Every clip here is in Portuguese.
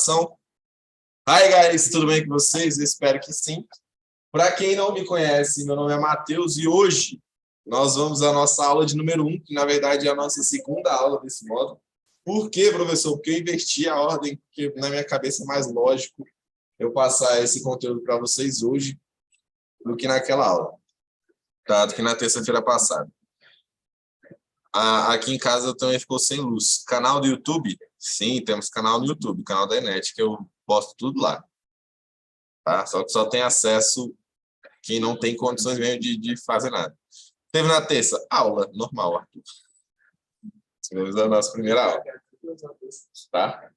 Gravação. Hi, guys, tudo bem com vocês? Eu espero que sim. Para quem não me conhece, meu nome é Matheus e hoje nós vamos à nossa aula de número 1, que na verdade é a nossa segunda aula desse módulo. Por quê, professor? Porque eu inverti a ordem, porque na minha cabeça é mais lógico eu passar esse conteúdo para vocês hoje do que naquela aula, tá? Do que na terça-feira passada. Aqui em casa também ficou sem luz. Canal do YouTube? Sim, temos canal no YouTube, canal da Enet, que eu posto tudo lá. Tá? Só que só tem acesso quem não tem condições mesmo de fazer nada. Teve na terça, aula normal, Arthur. Tivemos a nossa primeira aula. Tá?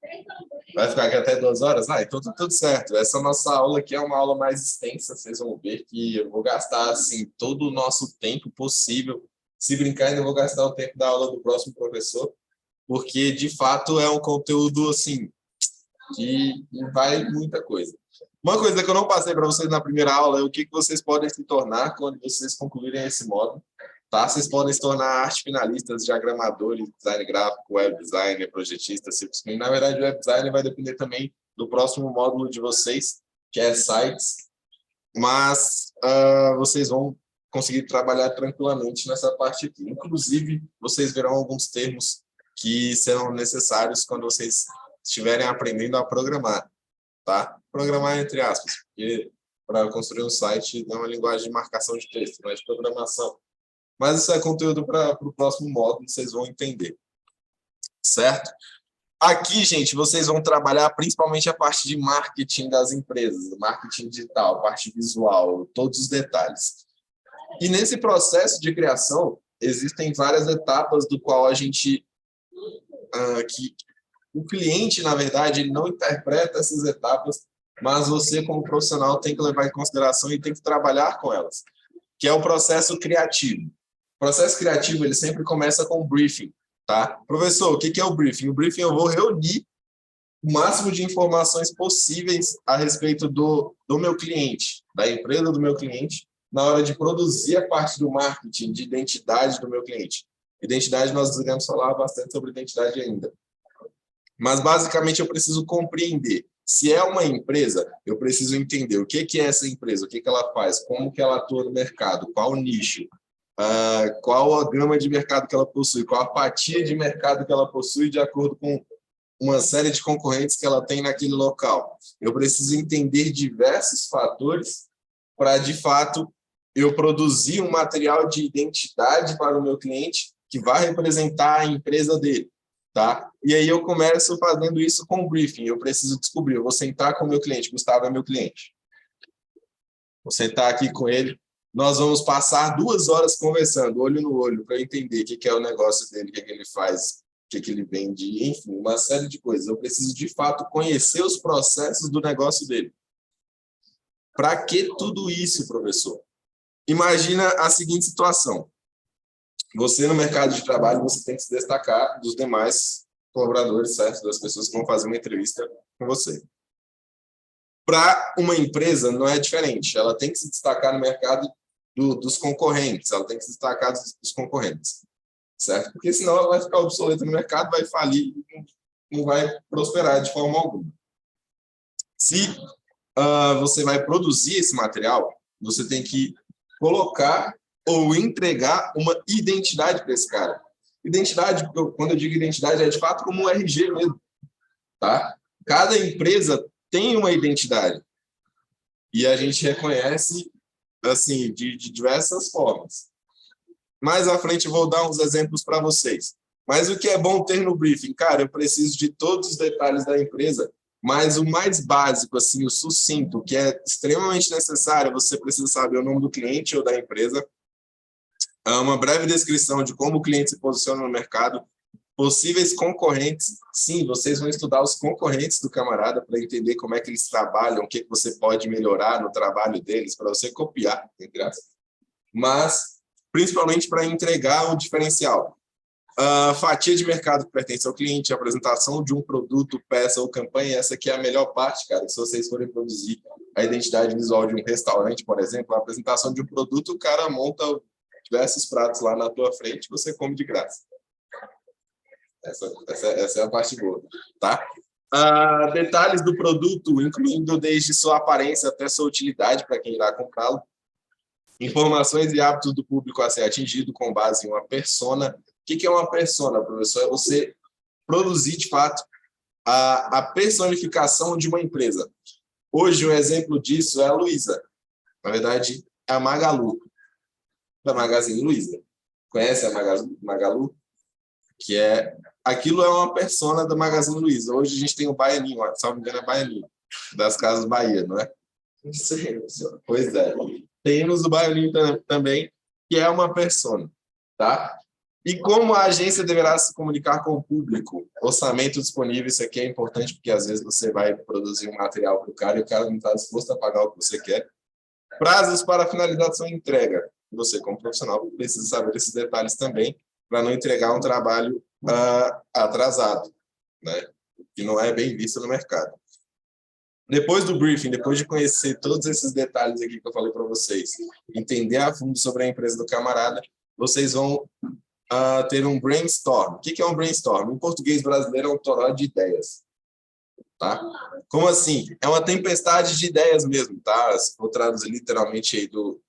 Vai ficar aqui até 2 horas? Então tá tudo certo. Essa nossa aula aqui é uma aula mais extensa, vocês vão ver que eu vou gastar assim, todo o nosso tempo possível. Se brincar, ainda vou gastar o tempo da aula do próximo professor, porque, de fato, é um conteúdo, assim, que vai muita coisa. Uma coisa que eu não passei para vocês na primeira aula é o que vocês podem se tornar quando vocês concluírem esse módulo. Tá? Vocês podem se tornar arte finalistas, diagramadores, design gráfico, web designer, projetista, simplesmente. Na verdade, o web designer vai depender também do próximo módulo de vocês, que é sites, mas vocês vão conseguir trabalhar tranquilamente nessa parte aqui. Inclusive, vocês verão alguns termos que serão necessários quando vocês estiverem aprendendo a programar, tá? Programar entre aspas, porque para construir um site é uma linguagem de marcação de texto, não é de programação. Mas isso é conteúdo para o próximo módulo, vocês vão entender, certo? Aqui, gente, vocês vão trabalhar principalmente a parte de marketing das empresas, marketing digital, parte visual, todos os detalhes. E nesse processo de criação, existem várias etapas do qual a gente... que o cliente, na verdade, ele não interpreta essas etapas, mas você, como profissional, tem que levar em consideração e tem que trabalhar com elas, que é o processo criativo. O processo criativo, ele sempre começa com o briefing, tá? Professor, o que é o briefing? O briefing eu vou reunir o máximo de informações possíveis a respeito do meu cliente, da empresa do meu cliente, na hora de produzir a parte do marketing, de identidade do meu cliente. Identidade, nós iremos falar bastante sobre identidade ainda. Mas, basicamente, eu preciso compreender. Se é uma empresa, eu preciso entender o que é essa empresa, o que ela faz, como que ela atua no mercado, qual o nicho, qual a gama de mercado que ela possui, qual a fatia de mercado que ela possui de acordo com uma série de concorrentes que ela tem naquele local. Eu preciso entender diversos fatores para, de fato, eu produzir um material de identidade para o meu cliente que vai representar a empresa dele. Tá? E aí eu começo fazendo isso com o briefing. Eu preciso descobrir, eu vou sentar com o meu cliente, Gustavo é meu cliente. Vou sentar aqui com ele, nós vamos passar 2 horas conversando, olho no olho, para eu entender o que é o negócio dele, o que ele faz, o que ele vende, enfim, uma série de coisas. Eu preciso, de fato, conhecer os processos do negócio dele. Para que tudo isso, professor? Imagina a seguinte situação. Você, no mercado de trabalho, você tem que se destacar dos demais colaboradores, certo? Das pessoas que vão fazer uma entrevista com você. Para uma empresa, não é diferente. Ela tem que se destacar no mercado dos concorrentes. Ela tem que se destacar dos concorrentes, certo? Porque senão ela vai ficar obsoleta no mercado, vai falir, não vai prosperar de forma alguma. Se você vai produzir esse material, você tem que colocar ou entregar uma identidade para esse cara. Identidade, quando eu digo identidade, é de fato como um RG mesmo. Tá? Cada empresa tem uma identidade. E a gente reconhece assim, de diversas formas. Mais à frente eu vou dar uns exemplos para vocês. Mas o que é bom ter no briefing? Cara, eu preciso de todos os detalhes da empresa, mas o mais básico, assim, o sucinto, que é extremamente necessário, você precisa saber o nome do cliente ou da empresa, uma breve descrição de como o cliente se posiciona no mercado, possíveis concorrentes. Sim, vocês vão estudar os concorrentes do camarada para entender como é que eles trabalham, o que você pode melhorar no trabalho deles, para você copiar, entre aspas. Mas, principalmente para entregar um diferencial. Fatia de mercado que pertence ao cliente, a apresentação de um produto, peça ou campanha, essa aqui é a melhor parte, cara. Se vocês forem produzir a identidade visual de um restaurante, por exemplo, a apresentação de um produto, o cara monta diversos pratos lá na tua frente, você come de graça. Essa é a parte boa, tá? Detalhes do produto, incluindo desde sua aparência até sua utilidade para quem irá comprá-lo. Informações e hábitos do público a ser atingido com base em uma persona. O que é uma persona, professor? É você produzir, de fato, a personificação de uma empresa. Hoje, um exemplo disso é a Luiza. Na verdade, é a Magalu, da Magazine Luiza. Conhece a Magalu? Que é... Aquilo é uma persona da Magazine Luiza. Hoje a gente tem o Baianinho, se não me engano é Baianinho, das Casas Bahia, não é? Não sei, pois é. Temos o Baianinho também, que é uma persona, tá? E como a agência deverá se comunicar com o público? Orçamento disponível, isso aqui é importante, porque às vezes você vai produzir um material para o cara e o cara não está disposto a pagar o que você quer. Prazos para finalização e entrega. Você, como profissional, precisa saber esses detalhes também, para não entregar um trabalho atrasado, né? Que não é bem visto no mercado. Depois do briefing, depois de conhecer todos esses detalhes aqui que eu falei para vocês, entender a fundo sobre a empresa do camarada, vocês vão ter um brainstorm. O que é um brainstorm? Em português brasileiro é um toró de ideias. Tá? Como assim? É uma tempestade de ideias mesmo, tá? Se for traduzir literalmente aí do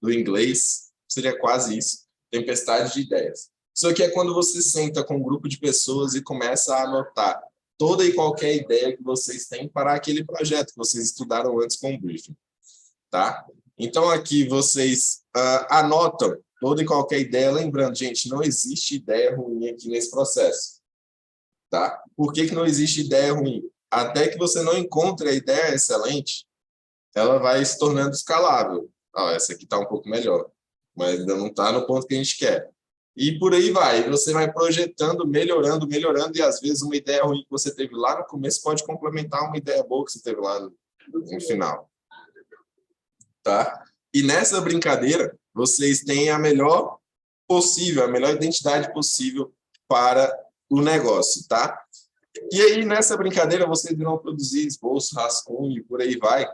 inglês, seria quase isso. Tempestade de ideias. Isso aqui é quando você senta com um grupo de pessoas e começa a anotar toda e qualquer ideia que vocês têm para aquele projeto que vocês estudaram antes com o briefing. Tá? Então, aqui vocês anotam toda e qualquer ideia. Lembrando, gente, não existe ideia ruim aqui nesse processo. Tá? Por que não existe ideia ruim? Até que você não encontre a ideia excelente, ela vai se tornando escalável. Essa aqui está um pouco melhor, mas ainda não está no ponto que a gente quer. E por aí vai. Você vai projetando, melhorando, melhorando, e às vezes uma ideia ruim que você teve lá no começo pode complementar uma ideia boa que você teve lá no final. Tá? E nessa brincadeira, vocês têm a melhor possível, a melhor identidade possível para o negócio, tá? E aí, nessa brincadeira, vocês irão produzir esboço, rascunho e por aí vai,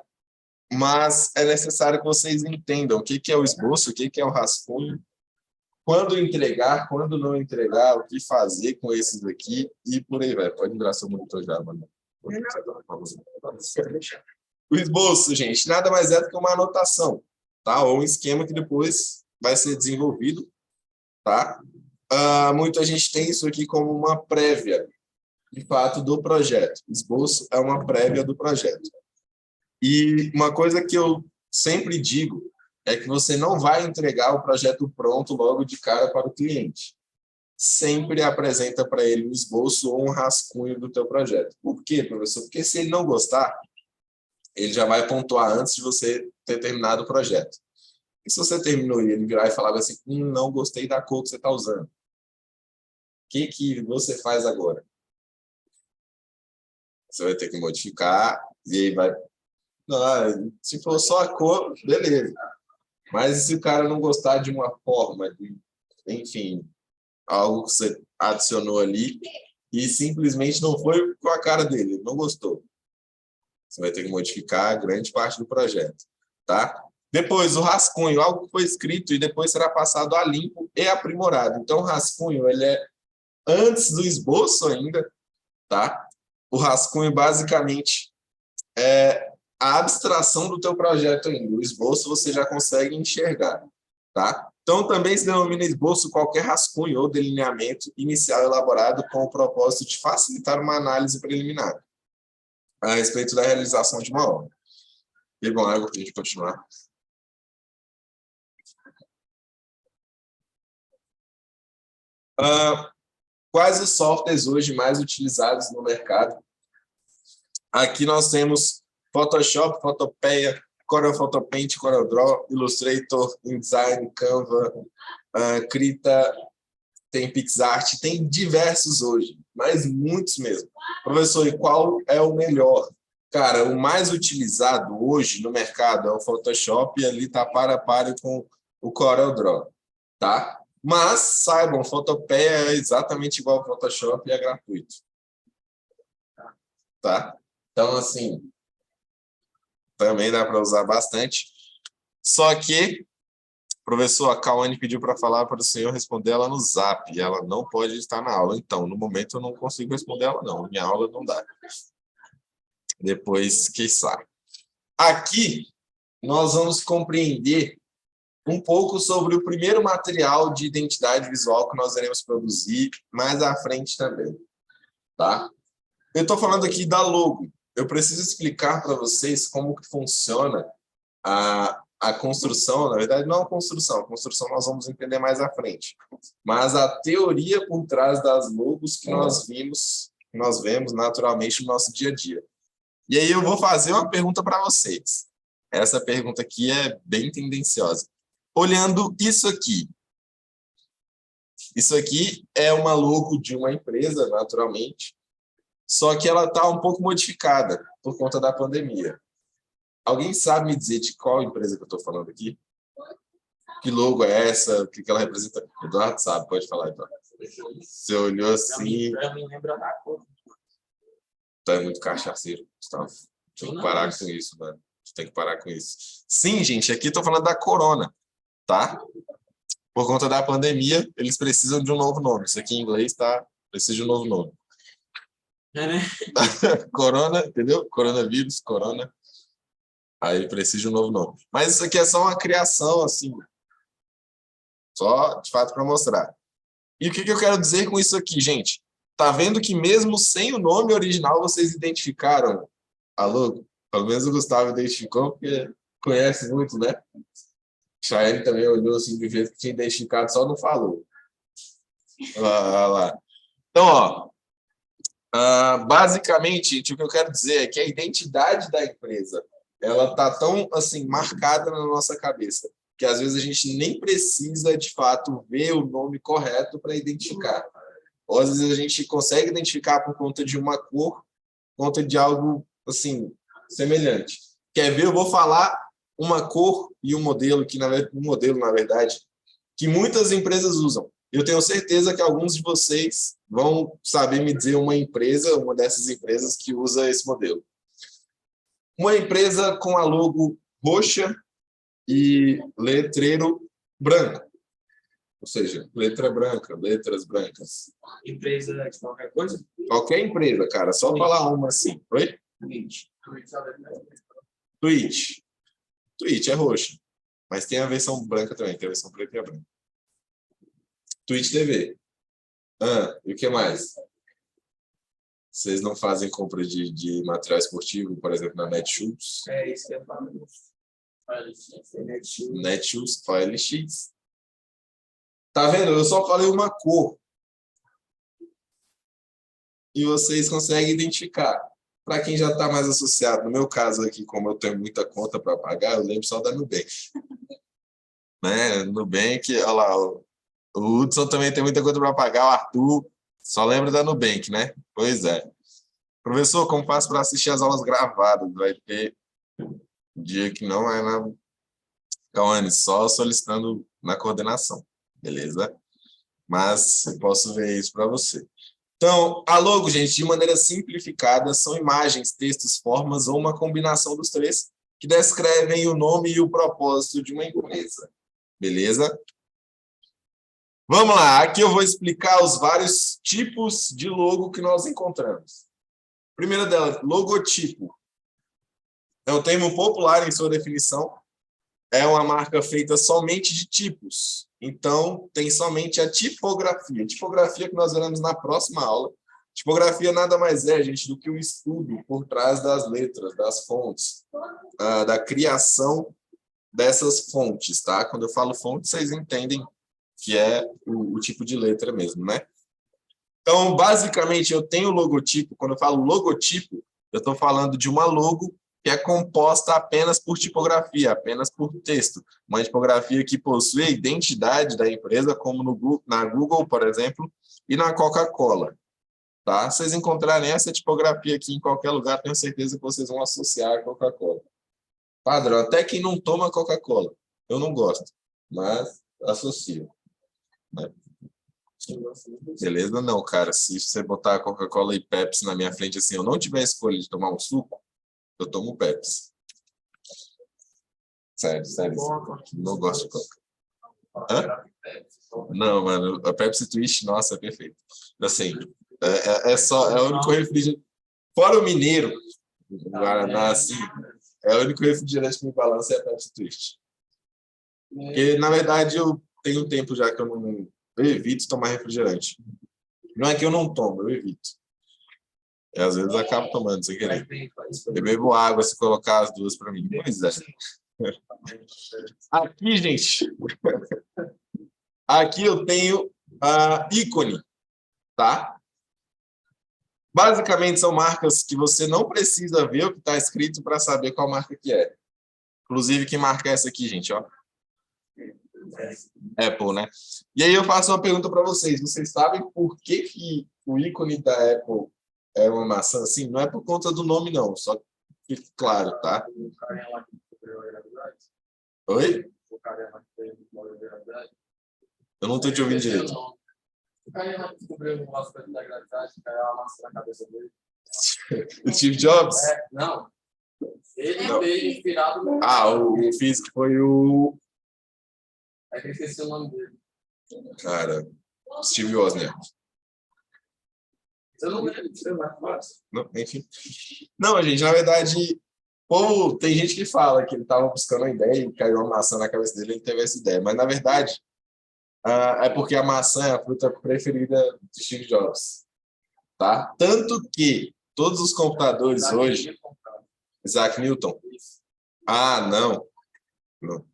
mas é necessário que vocês entendam o que é o esboço, o que é o rascunho, quando entregar, quando não entregar, o que fazer com esses aqui e por aí vai. Pode virar seu monitor já, mano. O esboço, gente, nada mais é do que uma anotação, tá? Ou um esquema que depois vai ser desenvolvido, tá? Muita gente tem isso aqui como uma prévia, de fato, do projeto. Esboço é uma prévia do projeto. E uma coisa que eu sempre digo é que você não vai entregar o projeto pronto logo de cara para o cliente. Sempre apresenta para ele um esboço ou um rascunho do teu projeto. Por quê, professor? Porque se ele não gostar, ele já vai pontuar antes de você ter terminado o projeto. E se você terminou e ele virar e falar assim, não gostei da cor que você está usando, o que você faz agora? Você vai ter que modificar e aí vai... Não, se for só a cor, beleza. Mas se o cara não gostar de uma forma, enfim, algo que você adicionou ali e simplesmente não foi com a cara dele, não gostou, você vai ter que modificar grande parte do projeto, tá? Depois, o rascunho, algo que foi escrito e depois será passado a limpo e aprimorado. Então, o rascunho, ele é antes do esboço ainda, tá? O rascunho, basicamente, é a abstração do teu projeto ainda. O esboço você já consegue enxergar, tá? Então, também se denomina esboço qualquer rascunho ou delineamento inicial elaborado com o propósito de facilitar uma análise preliminar a respeito da realização de uma obra. E bom, água para a gente continuar. Quais os softwares hoje mais utilizados no mercado? Aqui nós temos Photoshop, Photopeia, Corel Photo Paint, Corel Draw, Illustrator, InDesign, Canva, Krita, tem PixArt, tem diversos hoje, mas muitos mesmo. Professor, e qual é o melhor? Cara, o mais utilizado hoje no mercado é o Photoshop e ali está para com o Corel Draw, tá? Mas saibam, Photopeia é exatamente igual ao Photoshop e é gratuito, tá? Então, assim, também dá para usar bastante. Só que Professor, a Cauane pediu para falar para o senhor responder ela no Zap. E ela não pode estar na aula. Então, no momento, eu não consigo responder ela, não. Minha aula não dá. Depois, quiçá. Aqui, nós vamos compreender um pouco sobre o primeiro material de identidade visual que nós iremos produzir mais à frente também. Tá? Eu estou falando aqui da logo. Eu preciso explicar para vocês como que funciona a construção. Na verdade, não a construção nós vamos entender mais à frente. Mas a teoria por trás das logos que nós vemos naturalmente no nosso dia a dia. E aí eu vou fazer uma pergunta para vocês. Essa pergunta aqui é bem tendenciosa. Olhando isso aqui é uma logo de uma empresa, naturalmente, só que ela está um pouco modificada por conta da pandemia. Alguém sabe me dizer de qual empresa que eu estou falando aqui? Que logo é essa? O que ela representa? Eduardo sabe, pode falar, Eduardo. Você olhou assim... Para mim lembra da cor. Tu é muito cachaceiro, Gustavo. Tem que parar com isso, mano. Tem que parar com isso. Sim, gente, aqui estou falando da Corona, tá? Por conta da pandemia, eles precisam de um novo nome. Isso aqui em inglês, tá? Precisa de um novo nome. É, né? Corona, entendeu? Coronavírus, Corona. Aí precisa de um novo nome. Mas isso aqui é só uma criação, assim. Só, de fato, para mostrar. E o que eu quero dizer com isso aqui, gente? Tá vendo que mesmo sem o nome original, vocês identificaram a logo? Pelo menos o Gustavo identificou, porque conhece muito, né? Chayane também olhou assim, do jeito que tinha identificado, só não falou. Olha lá. Então, basicamente, o que eu quero dizer é que a identidade da empresa ela está tão assim, marcada na nossa cabeça, que às vezes a gente nem precisa, de fato, ver o nome correto para identificar. Ou às vezes a gente consegue identificar por conta de uma cor, por conta de algo assim, semelhante. Quer ver? Eu vou falar uma cor e um modelo, na verdade, que muitas empresas usam. Eu tenho certeza que alguns de vocês vão saber me dizer uma dessas empresas que usa esse modelo. Uma empresa com a logo roxa e letreiro branco. Ou seja, letra branca, letras brancas. Empresa de qualquer coisa? Qualquer empresa, cara. Só falar uma assim. Oi? Twitch. Twitch é roxa. Mas tem a versão branca também. Tem a versão preta e a branca. Twitch TV. E o que mais? Vocês não fazem compra de material esportivo, por exemplo, na Netshoes? É isso que eu falo. Netshoes, OLX. Tá vendo? Eu só falei uma cor. E vocês conseguem identificar. Para quem já está mais associado, no meu caso aqui, como eu tenho muita conta para pagar, eu lembro só da Nubank. Né? Nubank, olha lá, o Hudson também tem muita conta para pagar, o Arthur só lembra da Nubank, né? Pois é. Professor, como faço para assistir as aulas gravadas? Vai ter dia que não é na Cauane, só solicitando na coordenação, beleza? Mas eu posso ver isso para você. Então, a logo, gente, de maneira simplificada, são imagens, textos, formas ou uma combinação dos três que descrevem o nome e o propósito de uma empresa. Beleza? Vamos lá, aqui eu vou explicar os vários tipos de logo que nós encontramos. Primeira delas, logotipo. É um termo popular em sua definição. É uma marca feita somente de tipos. Então, tem somente a tipografia. Tipografia que nós veremos na próxima aula. Tipografia nada mais é, gente, do que um estudo por trás das letras, das fontes, da criação dessas fontes, tá? Quando eu falo fonte, vocês entendem que é o tipo de letra mesmo, né? Então, basicamente, eu tenho logotipo. Quando eu falo logotipo, eu estou falando de uma logo que é composta apenas por tipografia, apenas por texto. Uma tipografia que possui a identidade da empresa, como na Google, por exemplo, e na Coca-Cola. Tá? Se vocês encontrarem essa tipografia aqui em qualquer lugar, tenho certeza que vocês vão associar a Coca-Cola. Padrão, até quem não toma Coca-Cola. Eu não gosto, mas associo. Né? Beleza? Não, cara. Se você botar Coca-Cola e Pepsi na minha frente, assim, eu não tiver escolha de tomar um suco, eu tomo Pepsi. Sério. Não gosto de Coca. Hã? Não, mano, a Pepsi Twist, nossa, é perfeito. Assim, é o único refrigerante. Fora o mineiro, o Guaraná, assim, é o único refrigerante que me balança é a Pepsi Twist. Porque, na verdade, eu tenho um tempo já que eu evito tomar refrigerante. Não é que eu não tomo, eu evito. E às vezes eu acabo tomando sem querer. Eu bebo água se colocar as duas para mim. Pois é. Aqui, gente. Aqui eu tenho a ícone, tá? Basicamente são marcas que você não precisa ver o que está escrito para saber qual marca que é. Inclusive, que marca é essa aqui, gente, ó? Apple, né? E aí eu faço uma pergunta para vocês. Vocês sabem por que o ícone da Apple é uma maçã assim? Não é por conta do nome, não. Só que fique claro, tá? Oi? Eu não estou te ouvindo direito. O cara descobriu o aspecto da gravidade, caiu uma maçã na cabeça dele. O Steve Jobs? Não. Ele Não. veio inspirado no. O físico foi o... É que eu esqueci o nome dele. Cara, Steve Wozniak. Eu não lembro, sei lá, fácil. Não, enfim. Não, gente, na verdade, pô, tem gente que fala que ele estava buscando uma ideia e caiu uma maçã na cabeça dele e ele teve essa ideia. Mas, na verdade, é porque a maçã é a fruta preferida de Steve Jobs. Tá? Tanto que todos os computadores hoje... Isaac Newton? Ah, não. Não.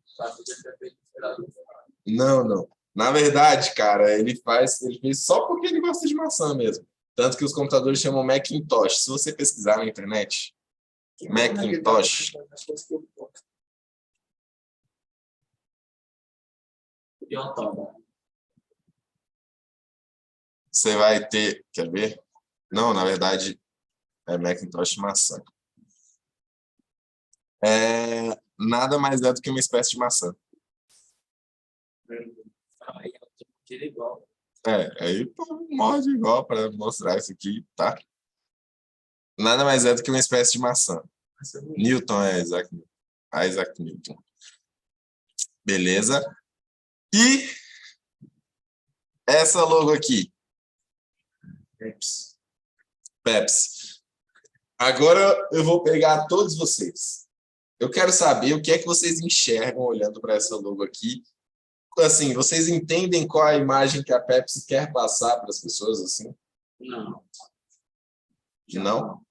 Não. Na verdade, cara, ele fez só porque ele gosta de maçã mesmo. Tanto que os computadores chamam Macintosh. Se você pesquisar na internet, Macintosh. Você vai ter... Quer ver? Não, na verdade, é Macintosh maçã. Nada mais é do que uma espécie de maçã. Aí morde igual para mostrar isso aqui, tá? Nada mais é do que uma espécie de maçã. Newton é Isaac Newton. Isaac Newton. Beleza? E essa logo aqui. Pepsi. Agora eu vou pegar todos vocês. Eu quero saber o que é que vocês enxergam olhando para essa logo aqui. Assim, vocês entendem qual a imagem que a Pepsi quer passar para as pessoas, assim? Não. Não?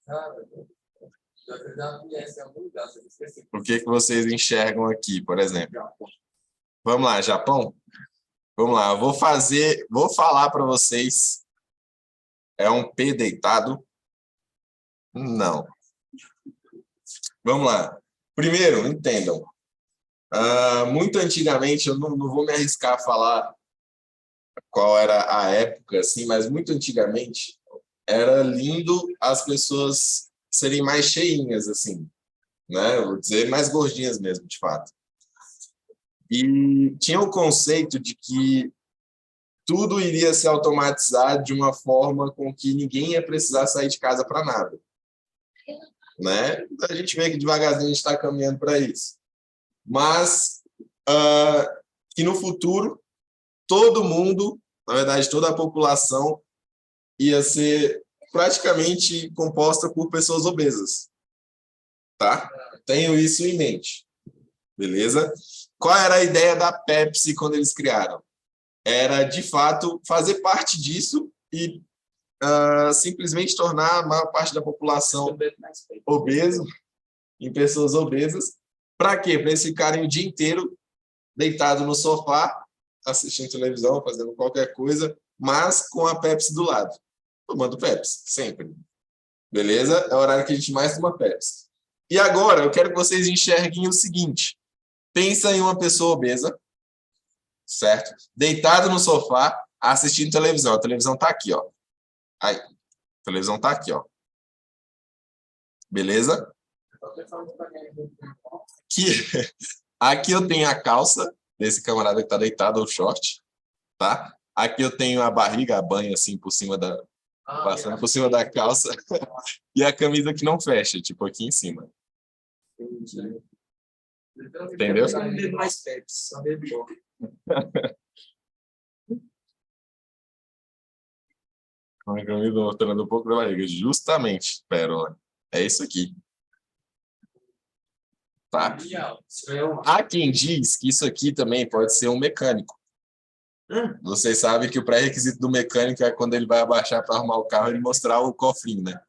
O que vocês enxergam aqui, por exemplo? Vamos lá, Japão? Vamos lá, eu vou falar para vocês. É um P deitado? Não. Vamos lá. Primeiro, entendam. Muito antigamente, eu não vou me arriscar a falar qual era a época, assim, mas muito antigamente era lindo as pessoas serem mais cheinhas, assim, né? Eu vou dizer mais gordinhas mesmo, de fato. E tinha o conceito de que tudo iria se automatizar de uma forma com que ninguém ia precisar sair de casa para nada, né? A gente vê que devagarzinho a gente está caminhando para isso. Mas que no futuro todo mundo, na verdade toda a população, ia ser praticamente composta por pessoas obesas, tá? Tenho isso em mente, beleza? Qual era a ideia da Pepsi quando eles criaram? Era, de fato, fazer parte disso e simplesmente tornar a maior parte da população obesa, em pessoas obesas. Para quê? Para eles ficarem o dia inteiro deitados no sofá, assistindo televisão, fazendo qualquer coisa, mas com a Pepsi do lado. Tomando Pepsi, sempre. Beleza? É o horário que a gente mais toma Pepsi. E agora, eu quero que vocês enxerguem o seguinte. Pensa em uma pessoa obesa, certo? Deitado no sofá, assistindo televisão. A televisão está aqui, ó. Aí. A televisão está aqui, ó. Beleza? Aqui eu tenho a calça desse camarada que está deitado, o short, tá? Aqui eu tenho a barriga, a banha, assim, por cima passando por cima da calça. E a camisa que não fecha, tipo aqui em cima. Entendeu? Como é que eu me tô mostrando um pouco da barriga? Justamente, pérola. É isso aqui. Tá? Há quem diz que isso aqui também pode ser um mecânico. Vocês sabem que o pré-requisito do mecânico é quando ele vai abaixar para arrumar o carro e mostrar o cofrinho, né?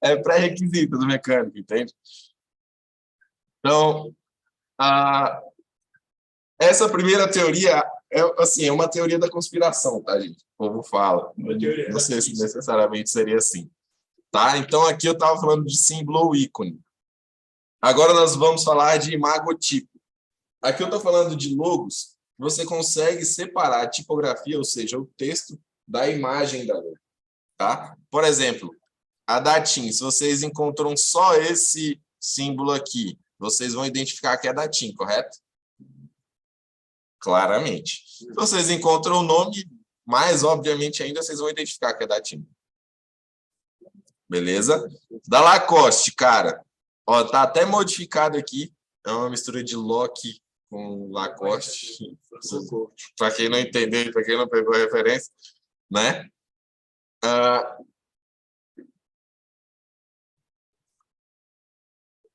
É pré-requisito do mecânico, entende? Então, essa primeira teoria é uma teoria da conspiração, tá, gente? O povo fala. Não sei se necessariamente seria assim. Tá? Então, aqui eu estava falando de símbolo ou ícone. Agora nós vamos falar de imagotipo. Aqui eu estou falando de logos. Você consegue separar a tipografia, ou seja, o texto, da imagem da logo. Tá? Por exemplo, a da TIM. Se vocês encontram só esse símbolo aqui, vocês vão identificar que é da TIM, correto? Claramente. Se vocês encontram o nome, mais obviamente ainda, vocês vão identificar que é da TIM. Beleza? Da Lacoste, cara. Ó, tá até modificado aqui. É uma mistura de Loki com Lacoste. Para quem não entendeu, para quem não pegou a referência, né?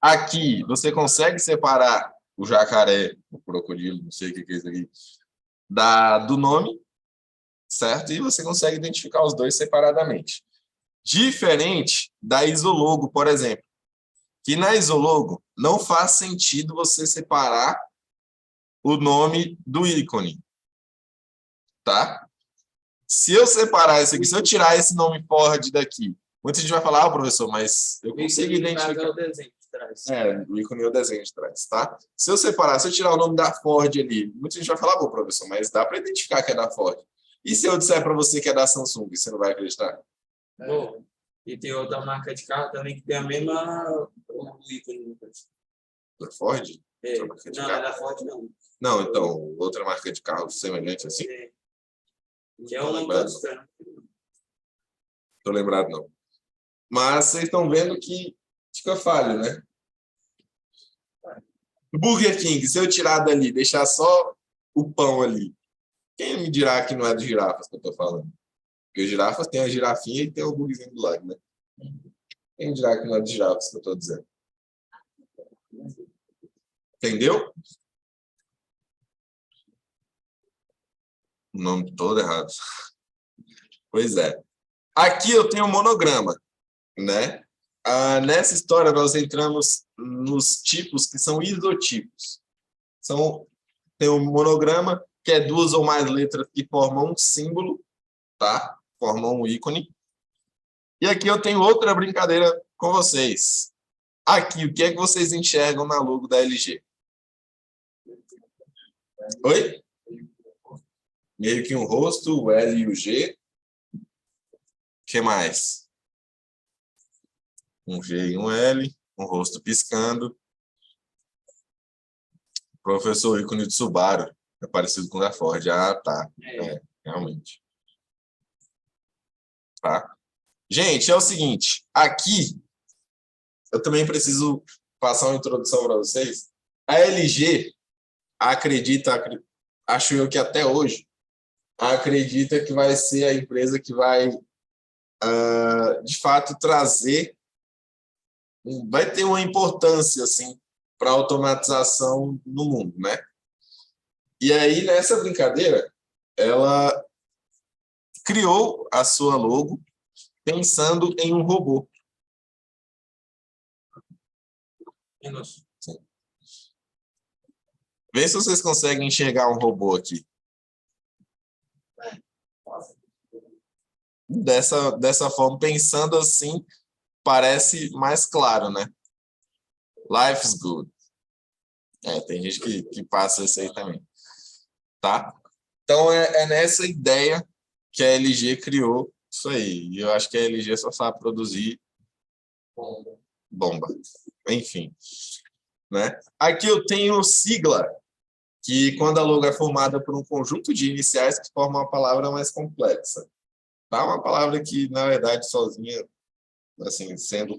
Aqui, você consegue separar o jacaré, o crocodilo, não sei o que é isso aqui, do nome, certo? E você consegue identificar os dois separadamente. Diferente da isologo, por exemplo, que na isologo não faz sentido você separar o nome do ícone, tá? Se eu separar isso aqui, se eu tirar esse nome Ford daqui, muita gente vai falar, professor, mas eu consigo identificar o desenho de trás. O ícone é o desenho de trás, tá? Se eu tirar o nome da Ford ali, muita gente vai falar, bom, professor, mas dá para identificar que é da Ford. E se eu disser para você que é da Samsung, você não vai acreditar? Bom, e tem outra marca de carro também que tem a mesma ícone. Da Ford? Não, é da Ford não. Não, então, outra marca de carro semelhante assim? Que é um tanto. Tô lembrado, não. Mas vocês estão vendo que fica falho, né? Burger King, se eu tirar dali, deixar só o pão ali, quem me dirá que não é do girafas que eu tô falando? Porque o girafas tem a girafinha e tem o hambúrguerzinho do lado, né? Quem me dirá que não é do girafas que eu tô dizendo? Entendeu? O nome todo errado. Pois é. Aqui eu tenho um monograma, né? Nessa história, nós entramos nos tipos que são isotipos. Tem um monograma, que é duas ou mais letras que formam um símbolo, tá? Formam um ícone. E aqui eu tenho outra brincadeira com vocês. Aqui, o que é que vocês enxergam na logo da LG? Oi? Meio que um rosto, o L e o G. O que mais? Um G e um L, um rosto piscando. Professor, ícone de Subaru. É parecido com o da Ford. Ah, tá. Realmente. Tá? Gente, é o seguinte. Aqui, eu também preciso passar uma introdução para vocês. A LG acho eu que até hoje, acredita que vai ser a empresa que vai, de fato, vai ter uma importância assim, para a automatização no mundo, né? E aí, nessa brincadeira, ela criou a sua logo pensando em um robô. Sim. Vê se vocês conseguem enxergar um robô aqui. Dessa forma, pensando assim, parece mais claro, né? Life's good. Tem gente que passa isso aí também. Tá? Então, é nessa ideia que a LG criou isso aí. E eu acho que a LG só sabe produzir bomba. Enfim. Né? Aqui eu tenho sigla, que quando a logo é formada por um conjunto de iniciais que formam uma palavra mais complexa. Tá? Uma palavra que, na verdade, sozinha, assim, sendo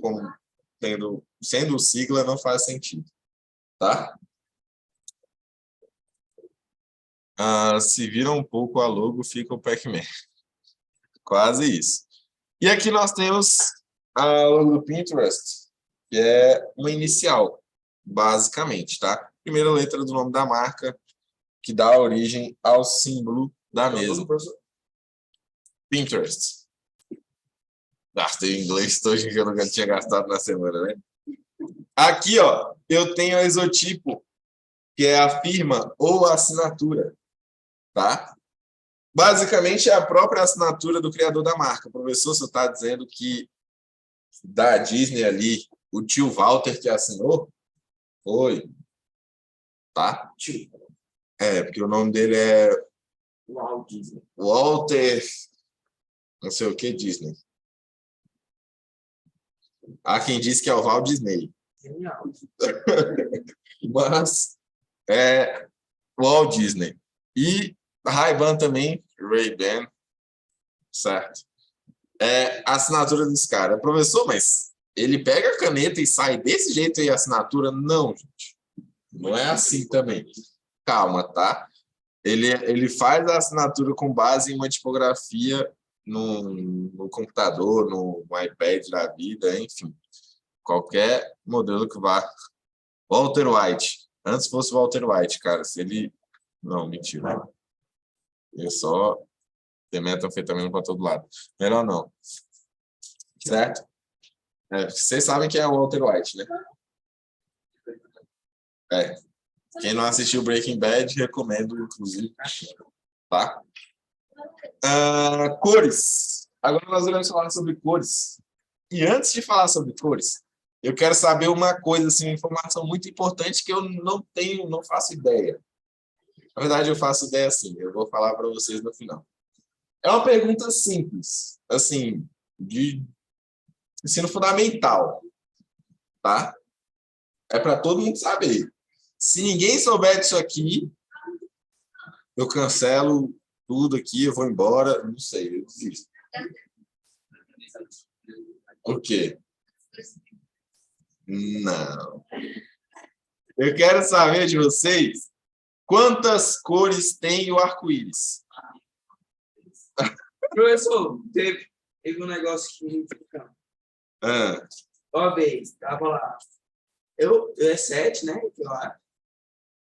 sigla, não faz sentido. Tá? Se vira um pouco a logo, fica o Pac-Man. Quase isso. E aqui nós temos a logo do Pinterest, que é uma inicial, basicamente, tá? Primeira letra do nome da marca, que dá origem ao símbolo da mesa. Pinterest. Gastei em inglês todo que eu nunca tinha gastado na semana, né? Aqui, ó, eu tenho a Exotipo, que é a firma ou a assinatura, tá? Basicamente, é a própria assinatura do criador da marca. O professor, você está dizendo que da Disney ali, o tio Walter que assinou? Foi. Tá? Porque o nome dele é Walt Disney. Walter, não sei o que, Disney. Há quem diz que é o Walt Disney. Genial. Mas é Walt Disney. E Ray-Ban também, Ray-Ban, certo? É a assinatura desse cara. Professor, mas ele pega a caneta e sai desse jeito aí a assinatura? Não, gente. Não é assim também. Calma, tá? Ele faz a assinatura com base em uma tipografia no computador, no iPad da vida, enfim. Qualquer modelo que vá. Walter White. Antes fosse Walter White, cara. Se ele... Não, mentira. Eu só ter metanfetamina para todo lado. Melhor não. Certo? Vocês sabem que é o Walter White, né? Quem não assistiu Breaking Bad, recomendo, inclusive. Tá? Cores. Agora nós vamos falar sobre cores. E antes de falar sobre cores, eu quero saber uma coisa, assim, uma informação muito importante que eu não faço ideia. Na verdade, eu faço ideia assim. Eu vou falar para vocês no final. É uma pergunta simples, assim, de ensino fundamental, tá? É para todo mundo saber. Se ninguém souber disso aqui, eu cancelo tudo aqui, eu vou embora, não sei, eu desisto. O quê? Não. Eu quero saber de vocês quantas cores tem o arco-íris. Professor, teve um negócio que me ficou. Uma vez, tava lá. Eu é 7, né? Eu acho.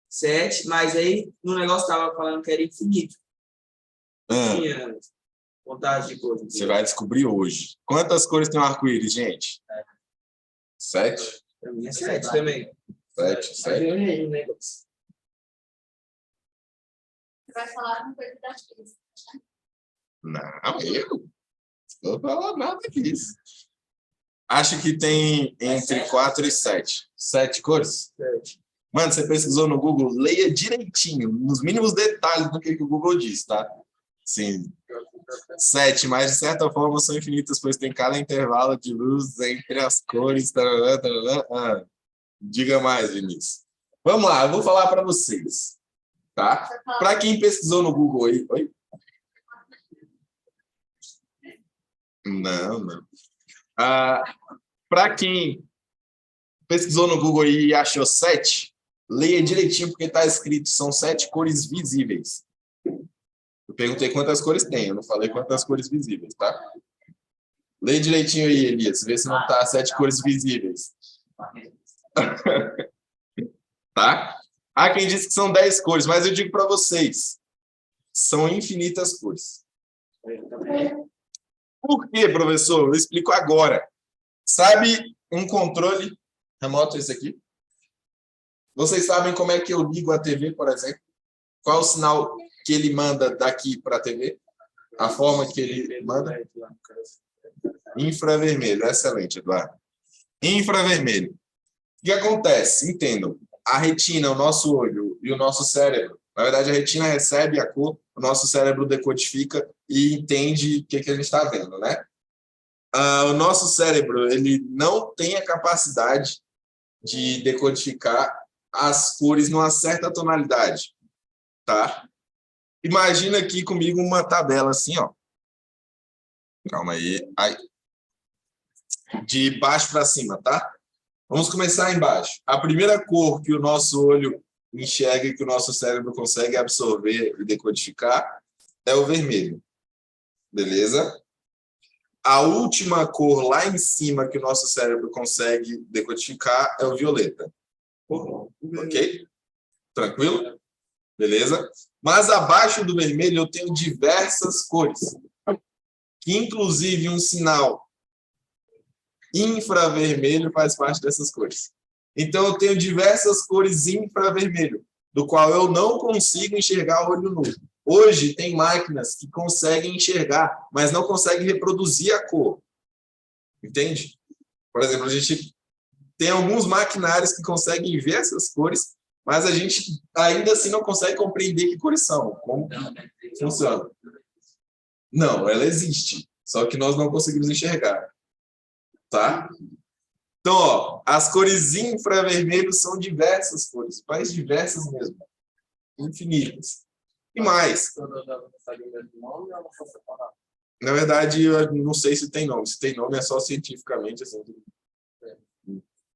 7, mas aí no negócio tava falando que era infinito. Tinha contagem de cores. Você vai descobrir hoje. Quantas cores tem o arco-íris, gente? 7? Pra mim é 7 também. 7. Mas eu errei no negócio. Você vai falar uma coisa da física, né? Não, eu não vou falar nada disso. Acho que tem entre 4 e 7. 7 cores? 7. Mano, você pesquisou no Google, leia direitinho, nos mínimos detalhes do que o Google diz, tá? Sim. 7, mas de certa forma são infinitas, pois tem cada intervalo de luz entre as cores. Tarará, tarará. Diga mais, Vinícius. Vamos lá, eu vou falar para vocês, tá? Para quem pesquisou no Google aí... Oi? Não. Para quem pesquisou no Google e achou 7, leia direitinho, porque está escrito, são 7 cores visíveis. Eu perguntei quantas cores tem, eu não falei quantas cores visíveis, tá? Leia direitinho aí, Elias, vê se não está 7 cores visíveis. Tá? Há quem diz que são 10 cores, mas eu digo para vocês, são infinitas cores. Por quê, professor? Eu explico agora. Sabe um controle remoto esse aqui? Vocês sabem como é que eu ligo a TV, por exemplo? Qual o sinal que ele manda daqui para a TV? A forma que ele manda? Infravermelho. Excelente, Eduardo. Infravermelho. O que acontece? Entendam. A retina, o nosso olho e o nosso cérebro. Na verdade, a retina recebe a cor, o nosso cérebro decodifica e entende o que a gente está vendo, né? O nosso cérebro, ele não tem a capacidade de decodificar as cores numa certa tonalidade, tá? Imagina aqui comigo uma tabela assim, ó. Calma aí. De baixo para cima, tá? Vamos começar embaixo. A primeira cor que o nosso olho enxerga que o nosso cérebro consegue absorver e decodificar é o vermelho. Beleza? A última cor lá em cima que o nosso cérebro consegue decodificar é o violeta. Ok? Tranquilo? Beleza? Mas abaixo do vermelho eu tenho diversas cores. Que inclusive um sinal infravermelho faz parte dessas cores. Então eu tenho diversas cores infravermelho, do qual eu não consigo enxergar a olho nu. Hoje tem máquinas que conseguem enxergar, mas não conseguem reproduzir a cor. Entende? Por exemplo, a gente tem alguns maquinários que conseguem ver essas cores, mas a gente ainda assim não consegue compreender que cores são, como funciona. Não, ela existe, só que nós não conseguimos enxergar. Tá? Então, ó, as cores infravermelhos são diversas cores, mais diversas mesmo. Infinitas. E mais. Na verdade, eu não sei se tem nome. Se tem nome, é só cientificamente. Assim,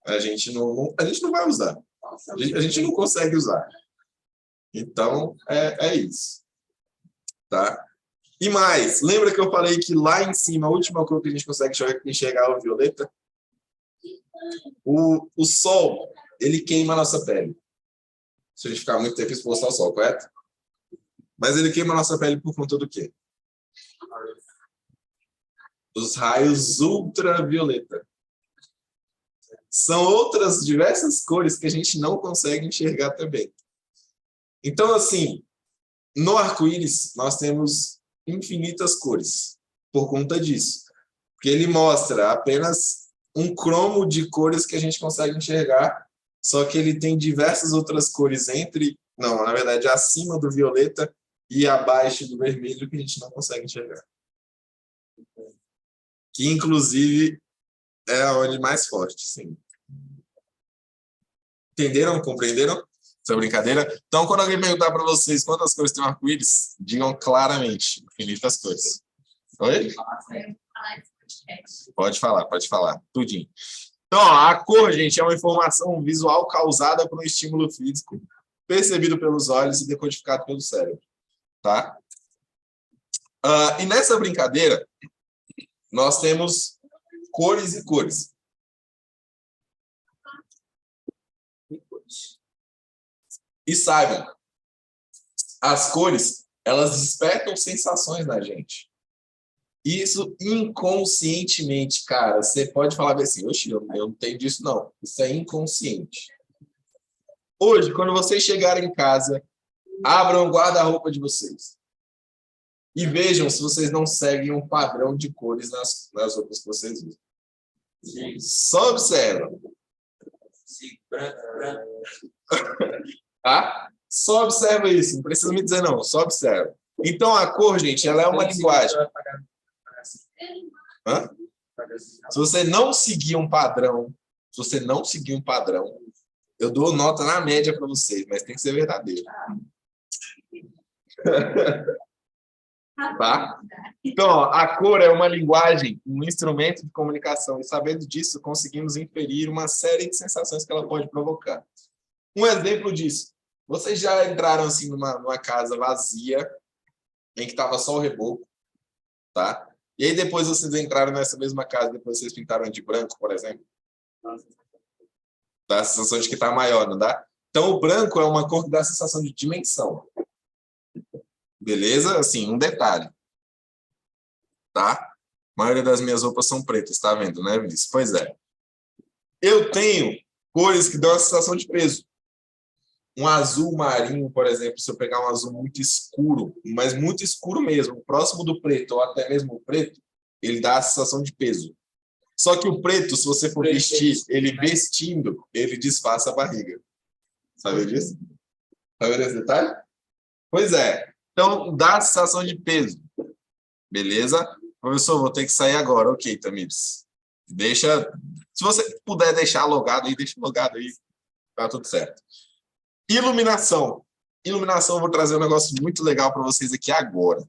a gente não vai usar. A gente não consegue usar. Então, é isso. Tá? E mais, lembra que eu falei que lá em cima, a última cor que a gente consegue enxergar é o violeta? O sol, ele queima a nossa pele. Se a gente ficar muito tempo exposto ao sol, correto? Mas ele queima a nossa pele por conta do quê? Os raios ultravioleta. São outras diversas cores que a gente não consegue enxergar também. Então, assim, no arco-íris, nós temos infinitas cores por conta disso. Porque ele mostra apenas um cromo de cores que a gente consegue enxergar, só que ele tem diversas outras cores na verdade, acima do violeta e abaixo do vermelho que a gente não consegue enxergar. Que, inclusive, é a onde mais forte, sim. Entenderam? Compreenderam essa brincadeira? Então, quando alguém perguntar para vocês quantas cores tem um arco-íris, digam claramente, infinitas cores. Oi? Pode falar, tudinho. Então, ó, a cor, gente, é uma informação visual causada por um estímulo físico, percebido pelos olhos e decodificado pelo cérebro. Tá? E nessa brincadeira, nós temos cores e cores. E saibam, as cores, elas despertam sensações na gente. Isso inconscientemente, cara. Você pode falar assim, oxe, eu não tenho disso, não. Isso é inconsciente. Hoje, quando vocês chegarem em casa, abram o guarda-roupa de vocês. E vejam se vocês não seguem um padrão de cores nas roupas que vocês usam. Só observa. Tá? Só observa isso. Não precisa me dizer, não. Só observa. Então, a cor, gente, ela é uma linguagem. Hã? Se você não seguir um padrão, eu dou nota na média para vocês, mas tem que ser verdadeiro. Tá? Então, ó, a cor é uma linguagem, um instrumento de comunicação, e sabendo disso, conseguimos inferir uma série de sensações que ela pode provocar. Um exemplo disso, vocês já entraram assim numa casa vazia, em que estava só o reboco, tá? E aí depois vocês entraram nessa mesma casa, depois vocês pintaram de branco, por exemplo. Dá a sensação de que está maior, não dá? Então, o branco é uma cor que dá a sensação de dimensão. Beleza? Assim, um detalhe. Tá? A maioria das minhas roupas são pretas, tá vendo, né, Vinícius? Pois é. Eu tenho cores que dão a sensação de peso. Um azul marinho, por exemplo, se eu pegar um azul muito escuro, mas muito escuro mesmo, próximo do preto, ou até mesmo o preto, ele dá a sensação de peso. Só que o preto, se você for vestir, ele vestindo, ele disfarça a barriga. Sabe disso? Sabe desse detalhe? Pois é. Então, dá a sensação de peso. Beleza? Professor, vou ter que sair agora. Ok, Tamires. Deixa... Se você puder deixar logado aí, deixa logado aí. Tá tudo certo. Iluminação. Iluminação, eu vou trazer um negócio muito legal para vocês aqui agora.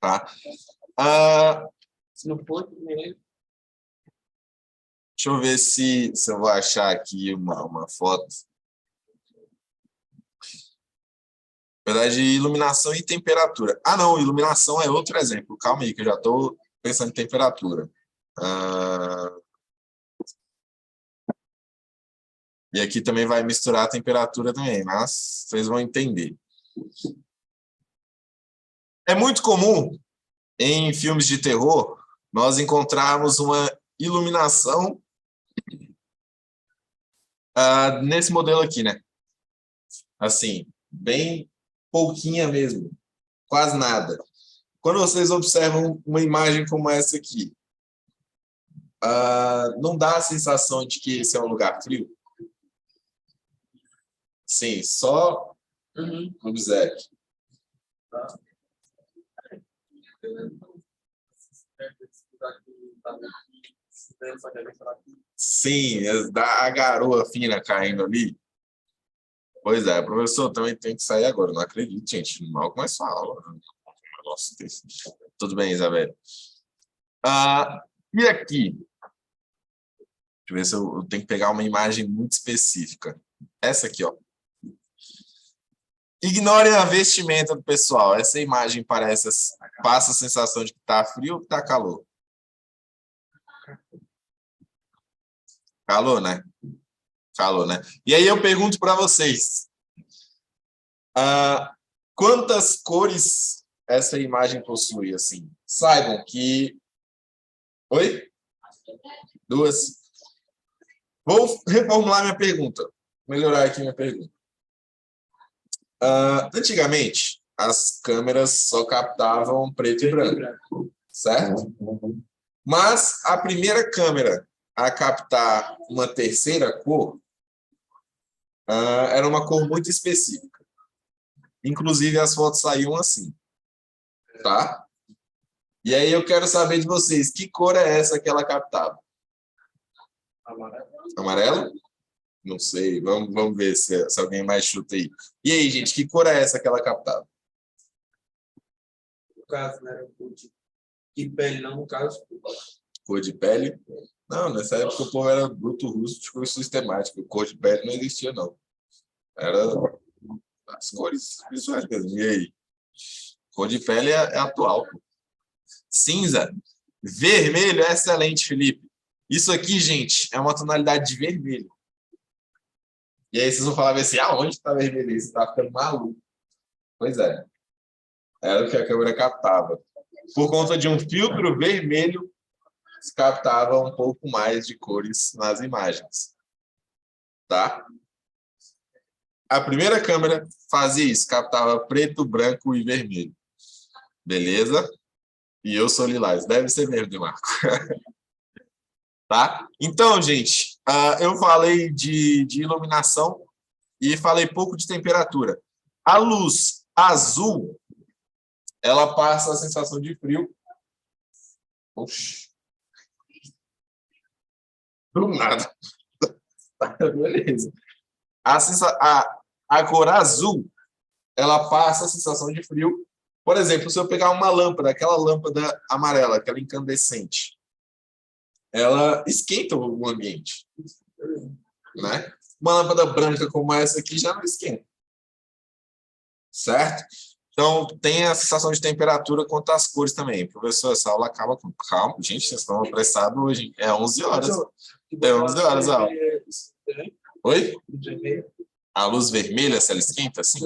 Tá? Se não for, deixa eu ver se eu vou achar aqui uma foto. Na verdade, iluminação e temperatura. Ah, não, iluminação é outro exemplo. Calma aí, que eu já estou pensando em temperatura. E aqui também vai misturar a temperatura também, mas vocês vão entender. É muito comum, em filmes de terror, nós encontrarmos uma iluminação nesse modelo aqui, né? Assim, bem pouquinha mesmo, quase nada. Quando vocês observam uma imagem como essa aqui, não dá a sensação de que esse é um lugar frio? Sim, só observe. Sim, a garoa fina caindo ali. Pois é, professor, também tem que sair agora. Não acredito, gente. Mal começou a aula. Nossa, tudo bem, Isabel. E aqui? Deixa eu ver se eu tenho que pegar uma imagem muito específica. Essa aqui, ó. Ignorem a vestimenta do pessoal. Essa imagem passa a sensação de que está frio ou que está calor? Calor, né? Calor, né? E aí eu pergunto para vocês. Quantas cores essa imagem possui, assim? Saibam que... Oi? 2. Vou reformular minha pergunta. Melhorar aqui minha pergunta. Antigamente, as câmeras só captavam preto e branco, certo? Mas a primeira câmera a captar uma terceira cor era uma cor muito específica. Inclusive, as fotos saíam assim, tá? E aí eu quero saber de vocês, que cor é essa que ela captava? Amarelo. Amarelo? Não sei, vamos ver se alguém mais chuta aí. E aí, gente, que cor é essa que ela captava? No caso, não era cor de pele, não, no caso. Cor de pele? Não, nessa época o povo era bruto rústico e sistemático. Cor de pele não existia, não. Era as cores visuais mesmo. E aí? Cor de pele é atual. Cinza. Vermelho é excelente, Felipe. Isso aqui, gente, é uma tonalidade de vermelho. E aí vocês vão falar assim, aonde está vermelho? Você está ficando maluco. Pois é. Era o que a câmera captava. Por conta de um filtro vermelho, captava um pouco mais de cores nas imagens. Tá? A primeira câmera fazia isso, captava preto, branco e vermelho. Beleza? E eu sou lilás. Deve ser mesmo, Marco. Tá? Então, gente, eu falei de iluminação e falei pouco de temperatura. A luz azul, ela passa a sensação de frio. Oxi. Do nada. Beleza. A cor azul, ela passa a sensação de frio. Por exemplo, se eu pegar uma lâmpada, aquela lâmpada amarela, aquela incandescente, ela esquenta o ambiente, né? Uma lâmpada branca como essa aqui já não esquenta, certo? Então, tem a sensação de temperatura quanto às cores também. Professor, essa aula acaba com... Calma, gente, vocês estão apressados hoje. É 11 horas. É 11 horas a aula. Oi? A luz vermelha, se ela esquenta, sim?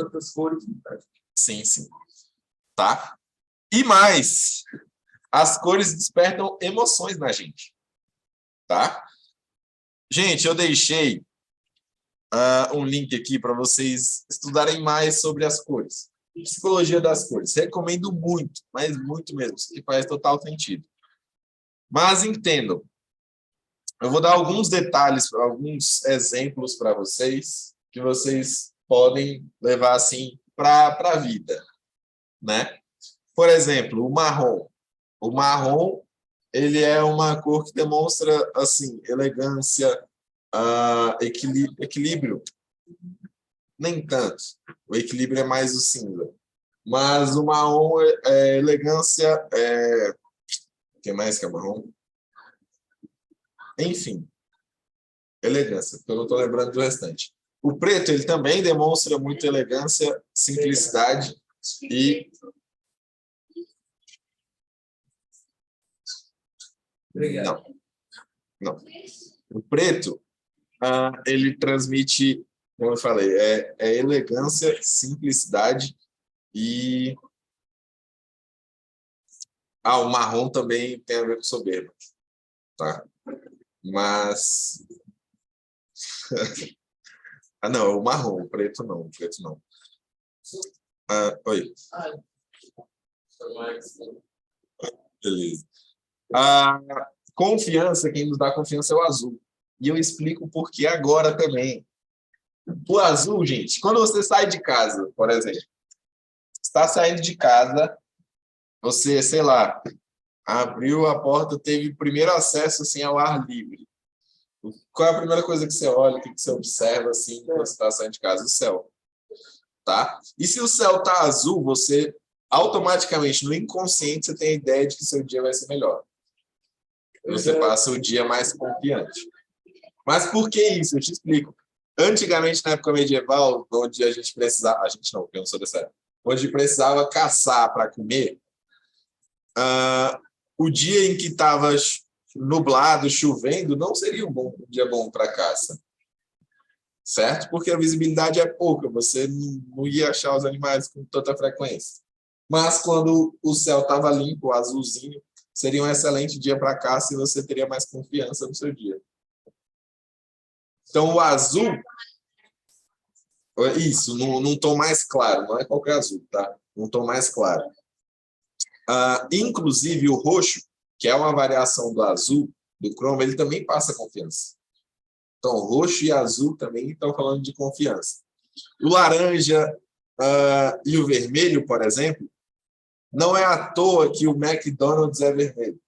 Sim, sim. Tá? E mais, as cores despertam emoções na gente. Tá? Gente, eu deixei um link aqui para vocês estudarem mais sobre as cores. Psicologia das cores. Recomendo muito, mas muito mesmo, que faz total sentido. Mas entendam, eu vou dar alguns detalhes, alguns exemplos para vocês, que vocês podem levar assim para a vida, né? Por exemplo, o marrom. O marrom, ele é uma cor que demonstra assim, elegância, equilíbrio. Nem tanto. O equilíbrio é mais o cinza. Mas o marrom é elegância. O que mais que é marrom? Enfim. Elegância, porque eu não estou lembrando do restante. O preto, ele também demonstra muita elegância, simplicidade e... Obrigado. Não. O preto, ele transmite, como eu falei, é elegância, simplicidade e... o marrom também tem a ver com soberba, tá? Mas... não, o marrom, o preto não, oi. Beleza. Confiança, quem nos dá confiança é o azul. E eu explico por que agora também. O azul, gente, quando você sai de casa, por exemplo, está saindo de casa, você, sei lá, abriu a porta, teve primeiro acesso assim, ao ar livre. Qual é a primeira coisa que você olha, o que você observa assim, quando você está saindo de casa? O céu. Tá? E se o céu está azul, você automaticamente, no inconsciente, você tem a ideia de que seu dia vai ser melhor. Você passa o dia mais confiante. Mas por que isso? Eu te explico. Antigamente, na época medieval, onde a gente precisava... A gente não, porque eu não sou dessa época. Onde precisava caçar para comer, o dia em que estava nublado, chovendo, não seria um dia bom para caça. Certo? Porque a visibilidade é pouca, você não ia achar os animais com tanta frequência. Mas quando o céu estava limpo, azulzinho, seria um excelente dia para caça e você teria mais confiança no seu dia. Então, o azul... Isso, num tom mais claro, não é qualquer azul, tá? Um tom mais claro. Inclusive, o roxo, que é uma variação do azul, do cromo, ele também passa confiança. Então, roxo e azul também estão falando de confiança. O laranja e o vermelho, por exemplo, não é à toa que o McDonald's é vermelho.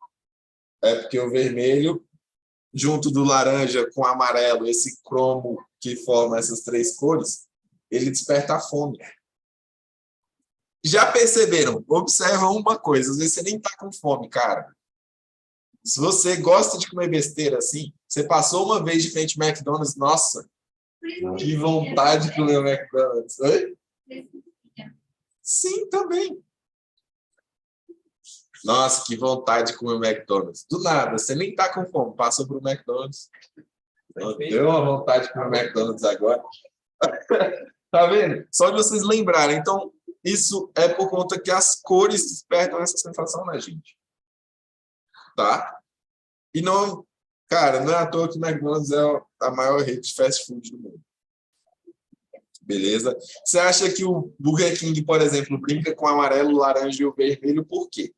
É porque o vermelho, junto do laranja com o amarelo, esse cromo que forma essas três cores, ele desperta a fome. Já perceberam? Observam uma coisa, às vezes você nem está com fome, cara. Se você gosta de comer besteira assim, você passou uma vez de frente ao McDonald's, nossa, que vontade de comer o McDonald's. Oi? Sim, também. Nossa, que vontade de comer o McDonald's. Do nada, você nem tá com fome, passou pro McDonald's. Deu uma vontade de comer o McDonald's agora. Tá vendo? Só de vocês lembrarem. Então, isso é por conta que as cores despertam essa sensação na gente. Tá? E não, cara, não é à toa que o McDonald's é a maior rede de fast food do mundo. Beleza? Você acha que o Burger King, por exemplo, brinca com o amarelo, o laranja e o vermelho, por quê?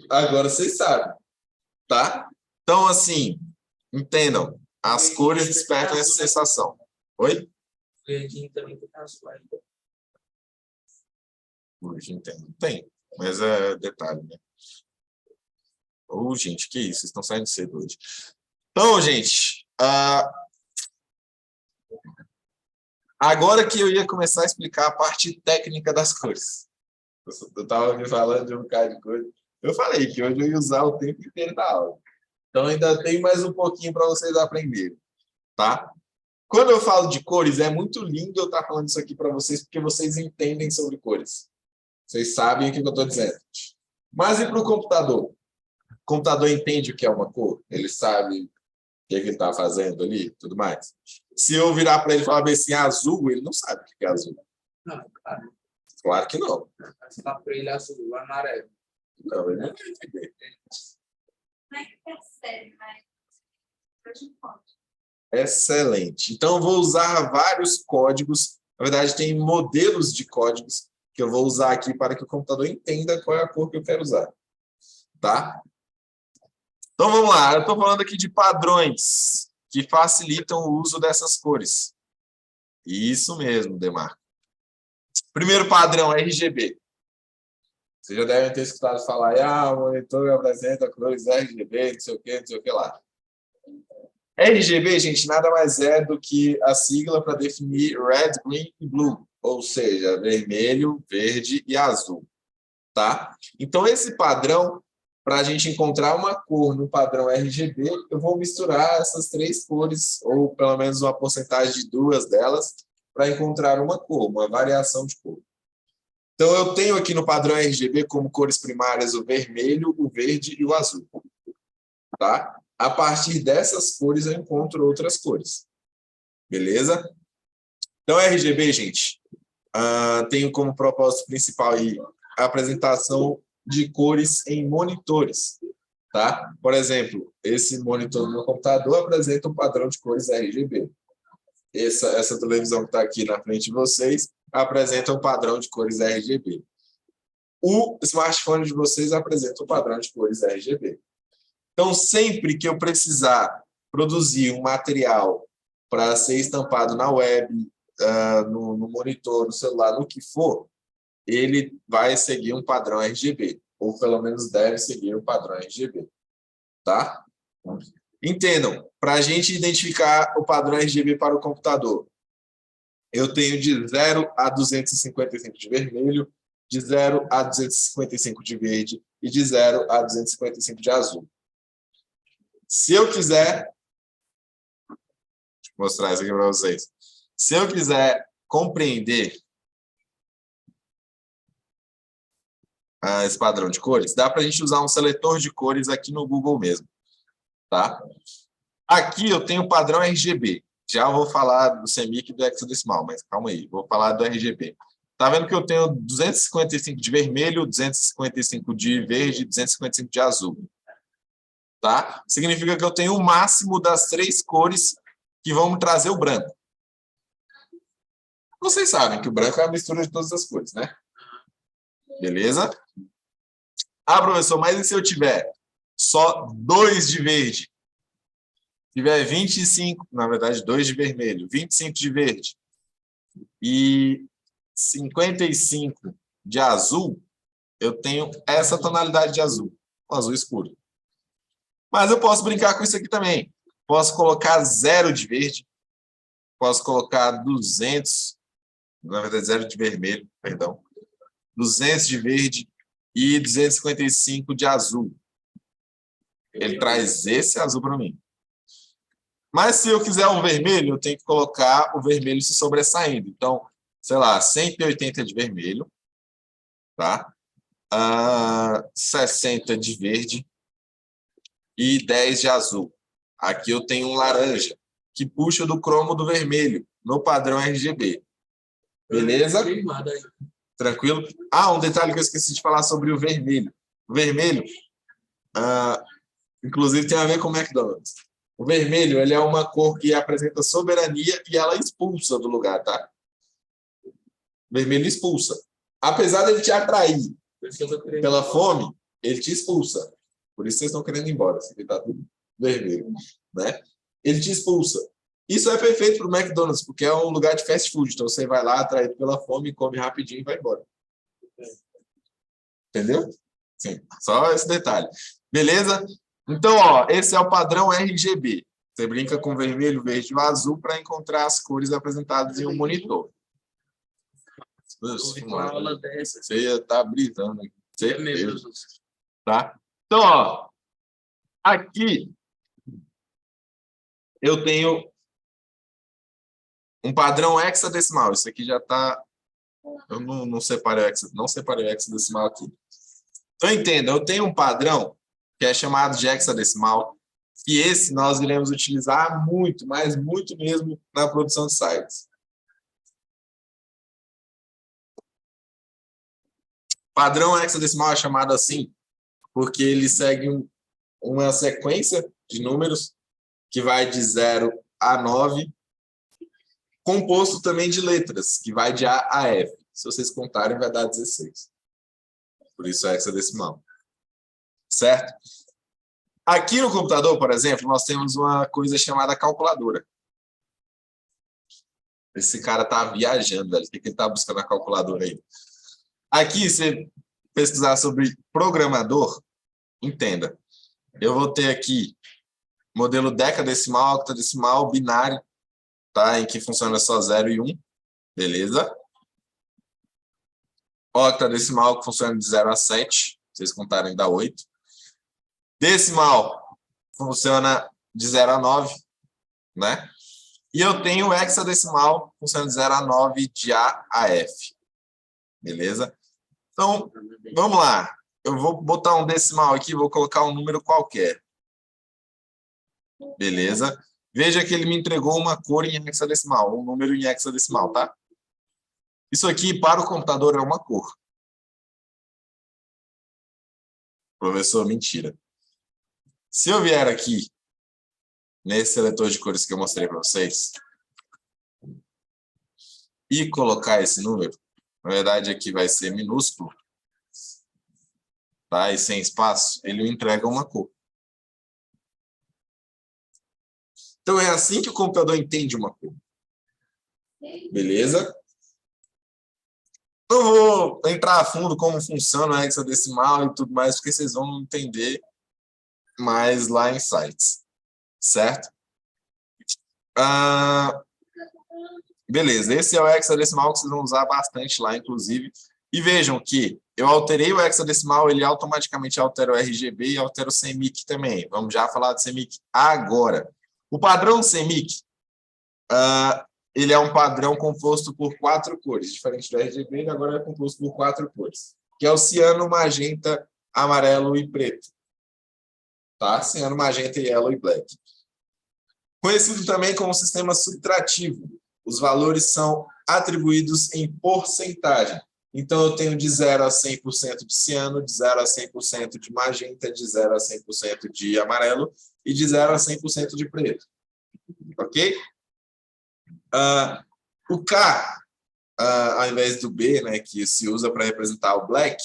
Agora vocês sabem, tá? Então, assim, entendam, as cores despertam essa sensação. Oi? Verdinho também tem azul ainda. Hoje entendo. Tem, mas é detalhe, né? Gente, que isso? Vocês estão saindo cedo hoje. Então, gente, agora que eu ia começar a explicar a parte técnica das cores. Eu estava me falando de um bocado de coisa. Eu falei que hoje eu ia usar o tempo inteiro da aula. Então, ainda tem mais um pouquinho para vocês aprenderem, tá? Quando eu falo de cores, é muito lindo eu estar falando isso aqui para vocês, porque vocês entendem sobre cores. Vocês sabem o que eu estou dizendo. Mas e para o computador? O computador entende o que é uma cor? Ele sabe o que ele está fazendo ali tudo mais? Se eu virar para ele e falar assim, azul, ele não sabe o que é azul. Não, claro. Claro que não. Você tá para ele azul, amarelo. Não, ele não vai entender. Não é que percebe, mas hoje pode. Excelente. Então, eu vou usar vários códigos. Na verdade, tem modelos de códigos que eu vou usar aqui para que o computador entenda qual é a cor que eu quero usar. Tá? Então, vamos lá. Eu estou falando aqui de padrões que facilitam o uso dessas cores. Isso mesmo, Demarco. Primeiro padrão, RGB. Vocês já devem ter escutado falar, o monitor apresenta cores RGB, não sei o que lá. RGB, gente, nada mais é do que a sigla para definir Red, Green e Blue, ou seja, vermelho, verde e azul. Tá? Então, esse padrão para a gente encontrar uma cor no padrão RGB, eu vou misturar essas 3 cores, ou pelo menos uma porcentagem de 2 delas, para encontrar uma cor, uma variação de cor. Então, eu tenho aqui no padrão RGB como cores primárias o vermelho, o verde e o azul. Tá? A partir dessas cores, eu encontro outras cores. Beleza? Então, RGB, gente, tenho como propósito principal aí a apresentação de cores em monitores. Tá? Por exemplo, esse monitor do meu computador apresenta um padrão de cores RGB. Essa televisão que está aqui na frente de vocês apresenta um padrão de cores RGB. O smartphone de vocês apresenta um padrão de cores RGB. Então, sempre que eu precisar produzir um material para ser estampado na web, no monitor, no celular, no que for, ele vai seguir um padrão RGB, ou pelo menos deve seguir um padrão RGB. Tá? Entendam, para a gente identificar o padrão RGB para o computador, eu tenho de 0 a 255 de vermelho, de 0 a 255 de verde e de 0 a 255 de azul. Se eu quiser... Deixa eu mostrar isso aqui para vocês. Se eu quiser compreender esse padrão de cores, dá para a gente usar um seletor de cores aqui no Google mesmo. Tá? Aqui eu tenho o padrão RGB. Já vou falar do CMYK e do hexadecimal, mas calma aí, vou falar do RGB. Tá vendo que eu tenho 255 de vermelho, 255 de verde, 255 de azul. Tá? Significa que eu tenho o máximo das 3 cores que vão me trazer o branco. Vocês sabem que o branco é a mistura de todas as cores, né? Beleza? Ah, professor, mas e se eu tiver só 2 de verde? Tiver 25, na verdade, 2 de vermelho, 25 de verde e 55 de azul, eu tenho essa tonalidade de azul, o azul escuro. Mas eu posso brincar com isso aqui também. Posso colocar 0 de verde, posso colocar 200, na verdade, 0 de vermelho, perdão, 200 de verde e 255 de azul. Ele traz esse azul para mim. Mas se eu quiser um vermelho, eu tenho que colocar o vermelho se sobressaindo. Então, sei lá, 180 de vermelho, tá? 60 de verde e 10 de azul. Aqui eu tenho um laranja, que puxa do cromo do vermelho, no padrão RGB. Beleza? Tranquilo? Ah, um detalhe que eu esqueci de falar sobre o vermelho. O vermelho, inclusive, tem a ver com o McDonald's. O vermelho, ele é uma cor que apresenta soberania e ela expulsa do lugar, tá? O vermelho expulsa. Apesar dele te atrair pela fome, ele te expulsa. Por isso vocês estão querendo ir embora, assim, tá tudo vermelho, né? Ele te expulsa. Isso é perfeito para o McDonald's, porque é um lugar de fast food. Então, você vai lá, atraído pela fome, come rapidinho e vai embora. Entendeu? Sim, só esse detalhe. Beleza? Então, ó, esse é o padrão RGB. Você brinca com vermelho, verde e azul para encontrar as cores apresentadas em um monitor. Você ia estar brisando aqui. Certeza. Tá? Então, ó, aqui eu tenho um padrão hexadecimal. Isso aqui já está... Eu não separei o hexadecimal aqui. Então, entenda, eu tenho um padrão que é chamado de hexadecimal, e esse nós iremos utilizar muito, mas muito mesmo na produção de sites. Padrão hexadecimal é chamado assim porque ele segue uma sequência de números que vai de 0 a 9, composto também de letras, que vai de A a F. Se vocês contarem, vai dar 16. Por isso é hexadecimal. Certo? Aqui no computador, por exemplo, nós temos uma coisa chamada calculadora. Esse cara está viajando, velho. O que ele está buscando na calculadora aí? Aqui, se pesquisar sobre programador, entenda. Eu vou ter aqui modelo decadecimal, octadecimal, binário, tá? Em que funciona só 0 e 1. Beleza? Octadecimal, que funciona de 0 a 7. Se vocês contarem, dá 8. Decimal funciona de 0 a 9, né? E eu tenho hexadecimal funciona de 0 a 9 de A a F. Beleza? Então, vamos lá. Eu vou botar um decimal aqui, vou colocar um número qualquer. Beleza? Veja que ele me entregou uma cor em hexadecimal, um número em hexadecimal, tá? Isso aqui, para o computador, é uma cor. Professor, mentira. Se eu vier aqui, nesse seletor de cores que eu mostrei para vocês, e colocar esse número, na verdade aqui vai ser minúsculo, tá? E sem espaço, ele me entrega uma cor. Então é assim que o computador entende uma cor. Beleza? Não vou entrar a fundo como funciona a hexadecimal e tudo mais, porque vocês vão entender mais lá em sites. Certo? Beleza, esse é o hexadecimal que vocês vão usar bastante lá, inclusive. E vejam que eu alterei o hexadecimal, ele automaticamente altera o RGB e altera o CMYK também. Vamos já falar de CMYK agora. O padrão CMYK, ele é um padrão composto por 4 cores. Diferente do RGB, ele agora é composto por 4 cores. Que é o ciano, magenta, amarelo e preto. Tá? Ciano, magenta, yellow e black. Conhecido também como sistema subtrativo. Os valores são atribuídos em porcentagem. Então, eu tenho de 0 a 100% de ciano, de 0 a 100% de magenta, de 0 a 100% de amarelo e de 0 a 100% de preto. Ok? O K, ao invés do B, né, que se usa para representar o black,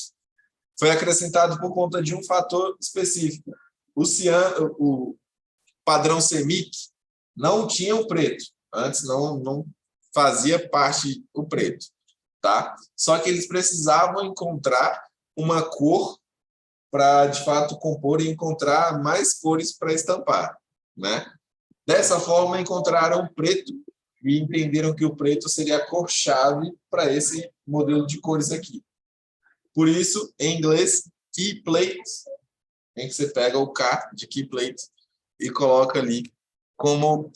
foi acrescentado por conta de um fator específico. O padrão CMYK não tinha o preto. Antes não fazia parte o preto. Tá? Só que eles precisavam encontrar uma cor para, de fato, compor e encontrar mais cores para estampar. Né? Dessa forma, encontraram o preto e entenderam que o preto seria a cor-chave para esse modelo de cores aqui. Por isso, em inglês, key plate, em que você pega o K de key plate e coloca ali como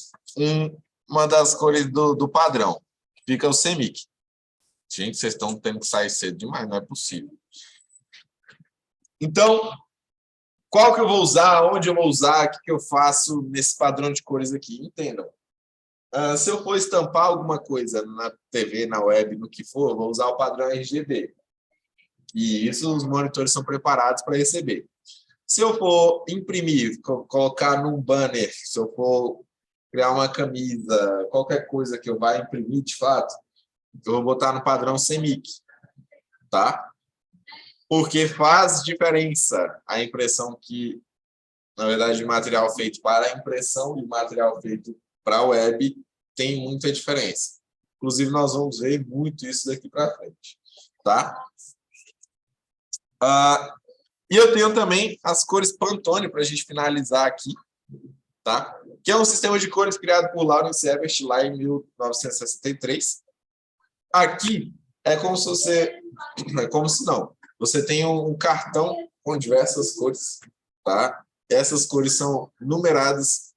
uma das cores do padrão. Fica o CMYK. Gente, vocês estão tendo que sair cedo demais, não é possível. Então, qual que eu vou usar, onde eu vou usar, o que eu faço nesse padrão de cores aqui? Entendam. Se eu for estampar alguma coisa na TV, na web, no que for, eu vou usar o padrão RGB. E isso os monitores são preparados para receber. Se eu for imprimir, colocar num banner, se eu for criar uma camisa, qualquer coisa que eu vá imprimir de fato, eu vou botar no padrão CMYK, tá? Porque faz diferença a impressão que, na verdade, o material feito para a impressão e o material feito para a web tem muita diferença. Inclusive, nós vamos ver muito isso daqui para frente, tá? E eu tenho também as cores Pantone para a gente finalizar aqui, tá? Que é um sistema de cores criado por Lawrence Evert lá em 1963. Aqui é como se você... É como se não. Você tem um cartão com diversas cores, tá? Essas cores são numeradas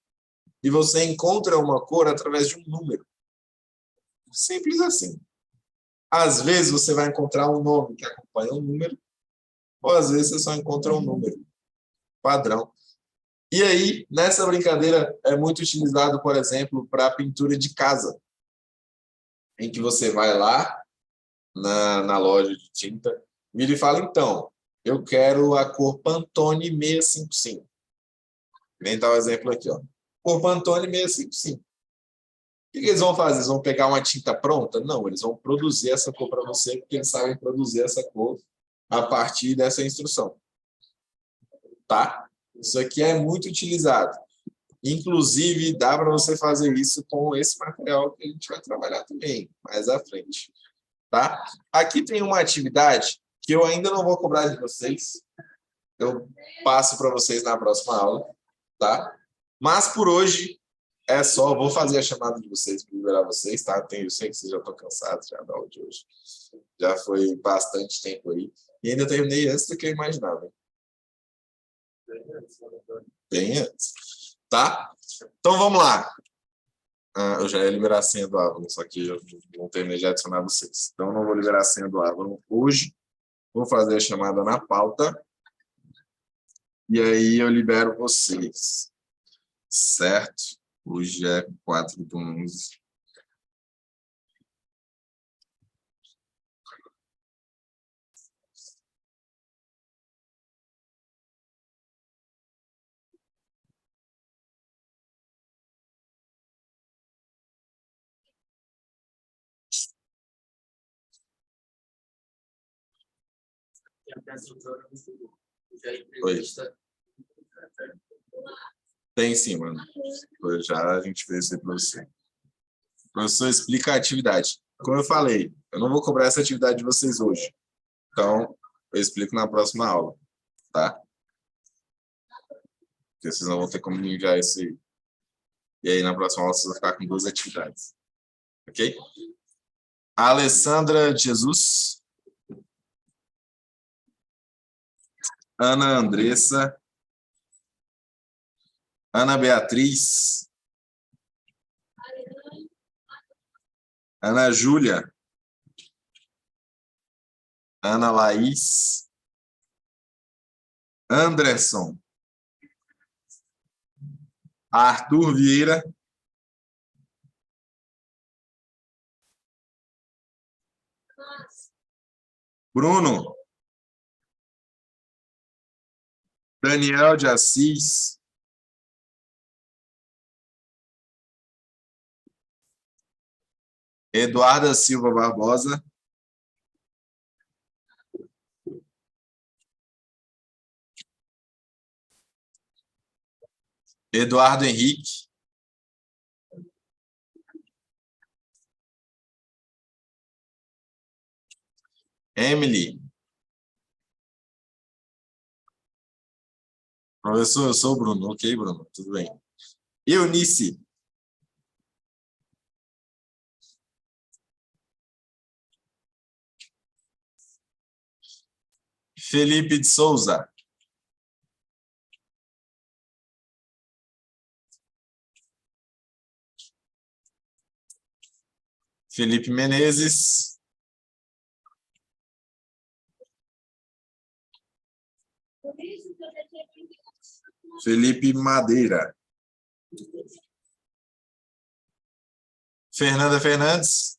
e você encontra uma cor através de um número. Simples assim. Às vezes você vai encontrar um nome que acompanha um número, ou às vezes você só encontra um número padrão. E aí, nessa brincadeira, é muito utilizado, por exemplo, para pintura de casa, em que você vai lá na loja de tinta, vira e fala, então, eu quero a cor Pantone 655. Nem tá o exemplo aqui, ó. Cor Pantone 655. O que eles vão fazer? Eles vão pegar uma tinta pronta? Não, eles vão produzir essa cor para você, porque eles sabem produzir essa cor a partir dessa instrução. Tá? Isso aqui é muito utilizado. Inclusive, dá para você fazer isso com esse material que a gente vai trabalhar também, mais à frente. Tá? Aqui tem uma atividade que eu ainda não vou cobrar de vocês. Eu passo para vocês na próxima aula. Tá? Mas, por hoje, é só. Vou fazer a chamada de vocês para liberar vocês. Tá? Eu sei que vocês já estão cansados já da aula de hoje. Já foi bastante tempo aí. E ainda terminei antes do que eu imaginava. Bem antes. Tá? Então, vamos lá. Eu já ia liberar a senha do Avalon, só que eu não terminei de adicionar vocês. Então, não vou liberar a senha do Avalon hoje. Vou fazer a chamada na pauta. E aí eu libero vocês. Certo? Hoje é 4/11. Oi. Tem sim, mano. Já a gente fez isso aí para você. O professor explica a atividade. Como eu falei, eu não vou cobrar essa atividade de vocês hoje. Então, eu explico na próxima aula, tá? Porque vocês não vão ter como me enviar isso aí. E aí, na próxima aula, vocês vão ficar com 2 atividades. Ok? A Alessandra Jesus. Ana Andressa. Ana Beatriz. Ana Júlia. Ana Laís. Anderson. Arthur Vieira. Bruno. Daniel de Assis. Eduarda Silva Barbosa. Eduardo Henrique. Emily. Professor, eu sou o Bruno. Ok, Bruno, tudo bem. Eunice. Felipe de Souza. Felipe Menezes. Felipe Madeira. Fernanda Fernandes.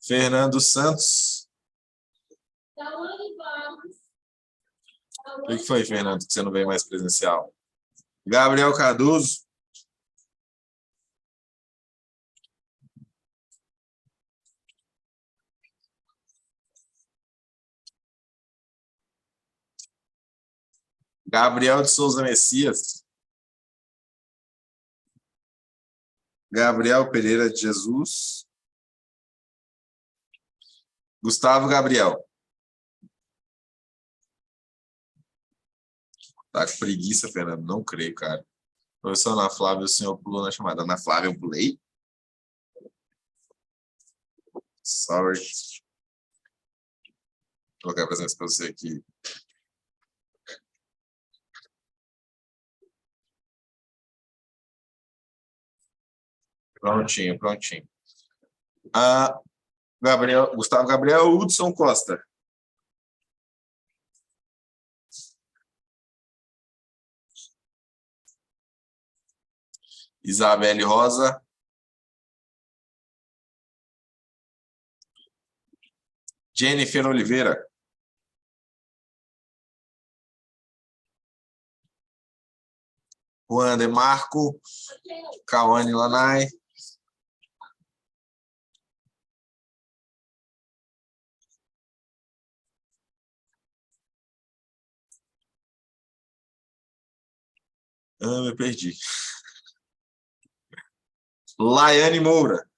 Fernando Santos. O que foi, Fernando, que você não veio mais presencial? Gabriel Cardoso. Gabriel de Souza Messias. Gabriel Pereira de Jesus. Gustavo Gabriel. Tá com preguiça, Fernando? Não creio, cara. Professor Ana Flávia, o senhor pulou na chamada. Ana Flávia, eu pulei? Sorry. Vou colocar a presença para você aqui. Prontinho, prontinho. Gustavo Gabriel, Hudson Costa. Isabelle Rosa. Jennifer Oliveira. Juan de Marco. Cauane Lanai. Me perdi. Laiane Moura.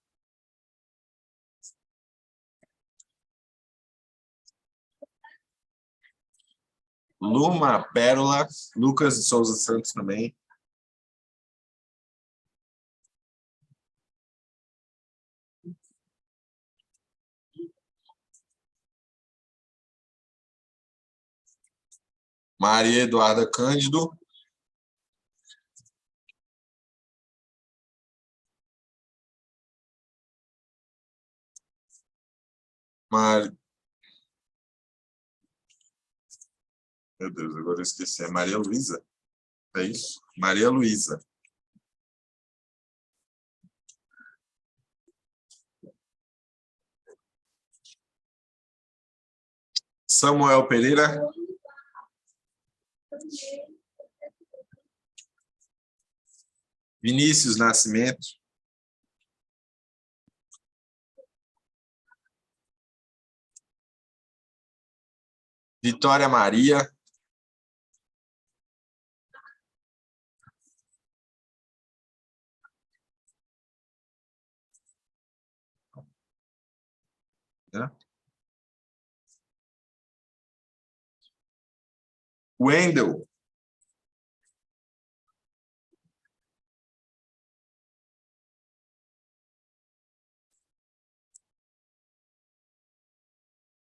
Luma Pérola. Lucas de Souza Santos também. Maria Eduarda Cândido. Meu Deus, agora eu esqueci. É Maria Luísa? É isso? Maria Luísa. Samuel Pereira. Vinícius Nascimento. Vitória Maria. Wendel.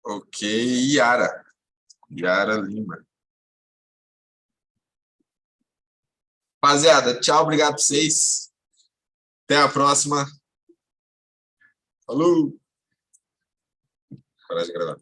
Ok, Yara. Yara Lima. Rapaziada, tchau, obrigado pra vocês. Até a próxima. Falou! Parar de gravar.